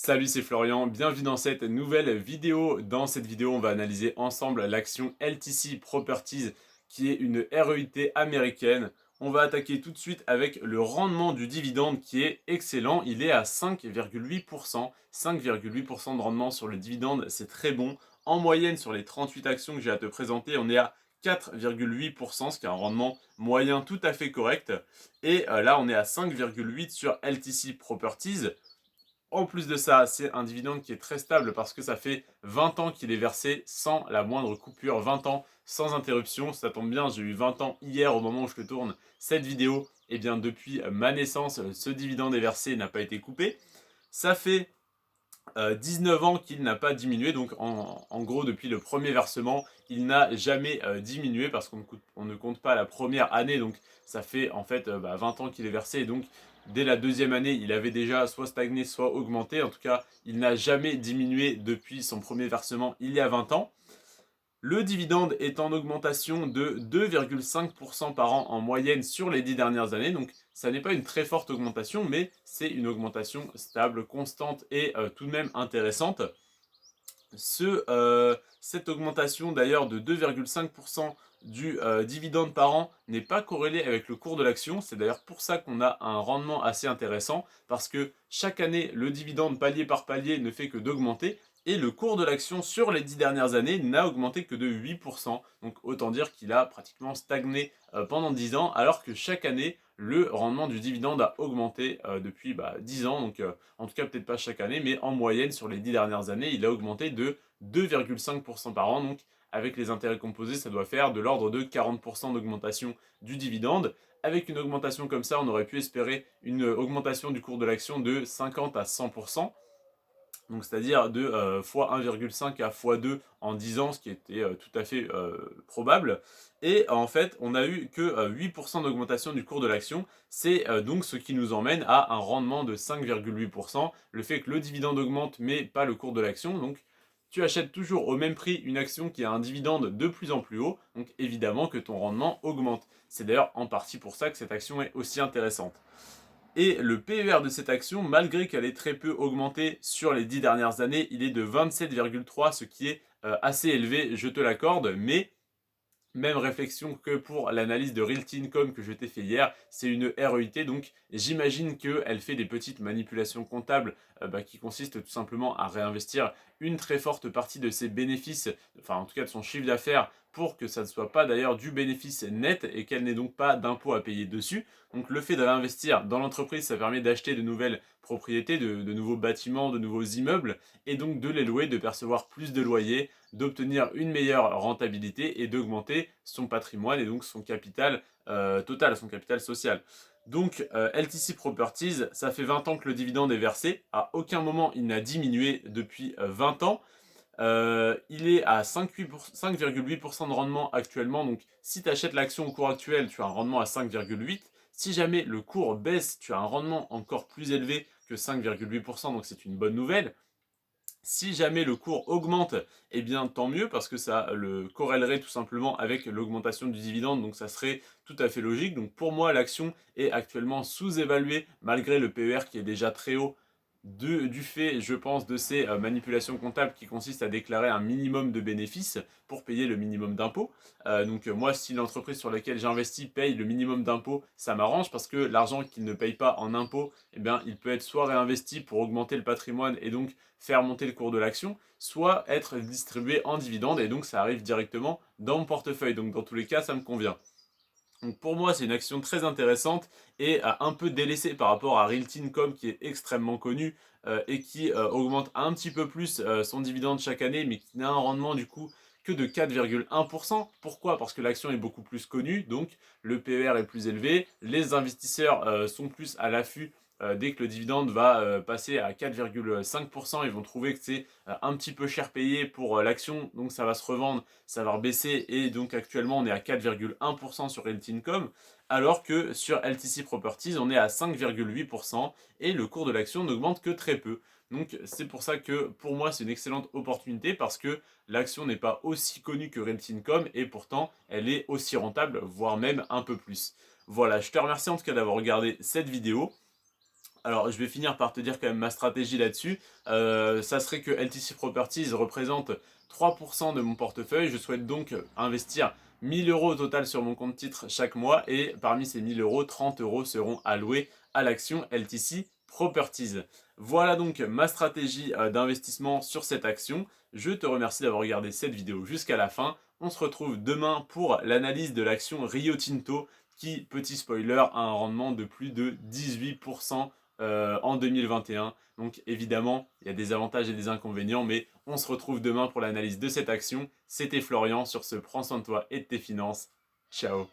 Salut, c'est Florian, bienvenue dans cette nouvelle vidéo. Dans cette vidéo, on va analyser ensemble l'action LTC Properties qui est une REIT américaine. On va attaquer tout de suite avec le rendement du dividende qui est excellent. Il est à 5,8%. 5,8% de rendement sur le dividende, c'est très bon. En moyenne, sur les 38 actions que j'ai à te présenter, on est à 4,8%, ce qui est un rendement moyen tout à fait correct. Et là, on est à 5,8% sur LTC Properties. En plus de ça, c'est un dividende qui est très stable parce que ça fait 20 ans qu'il est versé sans la moindre coupure, 20 ans sans interruption. Ça tombe bien, j'ai eu 20 ans hier au moment où je te tourne cette vidéo. Et bien depuis ma naissance, ce dividende est versé et n'a pas été coupé. Ça fait 19 ans qu'il n'a pas diminué, donc en gros depuis le premier versement, il n'a jamais diminué parce qu'on ne compte pas la première année, donc ça fait en fait 20 ans qu'il est versé, et donc dès la deuxième année, il avait déjà soit stagné, soit augmenté. En tout cas, il n'a jamais diminué depuis son premier versement il y a 20 ans. Le dividende est en augmentation de 2,5% par an en moyenne sur les 10 dernières années. Donc ça n'est pas une très forte augmentation, mais c'est une augmentation stable, constante et tout de même intéressante. Cette augmentation d'ailleurs de 2,5% du dividende par an n'est pas corrélée avec le cours de l'action. C'est d'ailleurs pour ça qu'on a un rendement assez intéressant, parce que chaque année, le dividende palier par palier ne fait que d'augmenter, et le cours de l'action sur les 10 dernières années n'a augmenté que de 8%. Donc autant dire qu'il a pratiquement stagné pendant 10 ans, alors que chaque année, le rendement du dividende a augmenté depuis 10 ans. Donc en tout cas peut-être pas chaque année, mais en moyenne sur les 10 dernières années, il a augmenté de 2,5% par an. Donc avec les intérêts composés, ça doit faire de l'ordre de 40% d'augmentation du dividende. Avec une augmentation comme ça, on aurait pu espérer une augmentation du cours de l'action de 50 à 100%. Donc c'est-à-dire de fois 1,5 à fois 2 en 10 ans, ce qui était tout à fait probable. Et en fait, on a eu que 8% d'augmentation du cours de l'action. C'est donc ce qui nous emmène à un rendement de 5,8%. Le fait que le dividende augmente, mais pas le cours de l'action. Donc tu achètes toujours au même prix une action qui a un dividende de plus en plus haut. Donc évidemment que ton rendement augmente. C'est d'ailleurs en partie pour ça que cette action est aussi intéressante. Et le PER de cette action, malgré qu'elle ait très peu augmenté sur les 10 dernières années, il est de 27,3, ce qui est assez élevé, je te l'accorde, mais même réflexion que pour l'analyse de Realty Income que je t'ai fait hier, c'est une REIT, donc j'imagine qu'elle fait des petites manipulations comptables qui consistent tout simplement à réinvestir une très forte partie de ses bénéfices, enfin en tout cas de son chiffre d'affaires, pour que ça ne soit pas d'ailleurs du bénéfice net et qu'elle n'ait donc pas d'impôt à payer dessus. Donc le fait de réinvestir dans l'entreprise, ça permet d'acheter de nouvelles propriétés, de nouveaux bâtiments, de nouveaux immeubles, et donc de les louer, de percevoir plus de loyers, d'obtenir une meilleure rentabilité et d'augmenter son patrimoine et donc son capital total, son capital social. Donc LTC Properties, ça fait 20 ans que le dividende est versé. À aucun moment il n'a diminué depuis 20 ans. Il est à 5,8% de rendement actuellement. Donc si tu achètes l'action au cours actuel, tu as un rendement à 5,8%. Si jamais le cours baisse, tu as un rendement encore plus élevé que 5,8%. Donc c'est une bonne nouvelle. Si jamais le cours augmente, eh bien tant mieux, parce que ça le corrélerait tout simplement avec l'augmentation du dividende, donc ça serait tout à fait logique. Donc pour moi, l'action est actuellement sous-évaluée malgré le PER qui est déjà très haut, du fait, je pense, de ces manipulations comptables qui consistent à déclarer un minimum de bénéfices pour payer le minimum d'impôts. Moi, si l'entreprise sur laquelle j'investis paye le minimum d'impôts, ça m'arrange, parce que l'argent qu'il ne paye pas en impôts, eh bien, il peut être soit réinvesti pour augmenter le patrimoine et donc faire monter le cours de l'action, soit être distribué en dividende, et donc ça arrive directement dans mon portefeuille. Donc dans tous les cas, ça me convient. Donc pour moi, c'est une action très intéressante et un peu délaissée par rapport à Realty Income, qui est extrêmement connu et qui augmente un petit peu plus son dividende chaque année, mais qui n'a un rendement du coup que de 4,1%. Pourquoi? Parce que l'action est beaucoup plus connue, donc le PER est plus élevé, les investisseurs sont plus à l'affût. Dès que le dividende va passer à 4,5%, ils vont trouver que c'est un petit peu cher payé pour l'action, donc ça va se revendre, ça va rebaisser, et donc actuellement on est à 4,1% sur Realty Income, alors que sur LTC Properties on est à 5,8% et le cours de l'action n'augmente que très peu. Donc c'est pour ça que pour moi c'est une excellente opportunité, parce que l'action n'est pas aussi connue que Realty Income et pourtant elle est aussi rentable, voire même un peu plus. Voilà, je te remercie en tout cas d'avoir regardé cette vidéo. Alors, je vais finir par te dire quand même ma stratégie là-dessus. Ça serait que LTC Properties représente 3% de mon portefeuille. Je souhaite donc investir 1 000 € au total sur mon compte titre chaque mois. Et parmi ces 1 000 €, 30 € seront alloués à l'action LTC Properties. Voilà donc ma stratégie d'investissement sur cette action. Je te remercie d'avoir regardé cette vidéo jusqu'à la fin. On se retrouve demain pour l'analyse de l'action Rio Tinto qui, petit spoiler, a un rendement de plus de 18% en 2021. Donc évidemment, il y a des avantages et des inconvénients, mais on se retrouve demain pour l'analyse de cette action. C'était Florian sur ce Prends soin de toi et de tes finances. Ciao.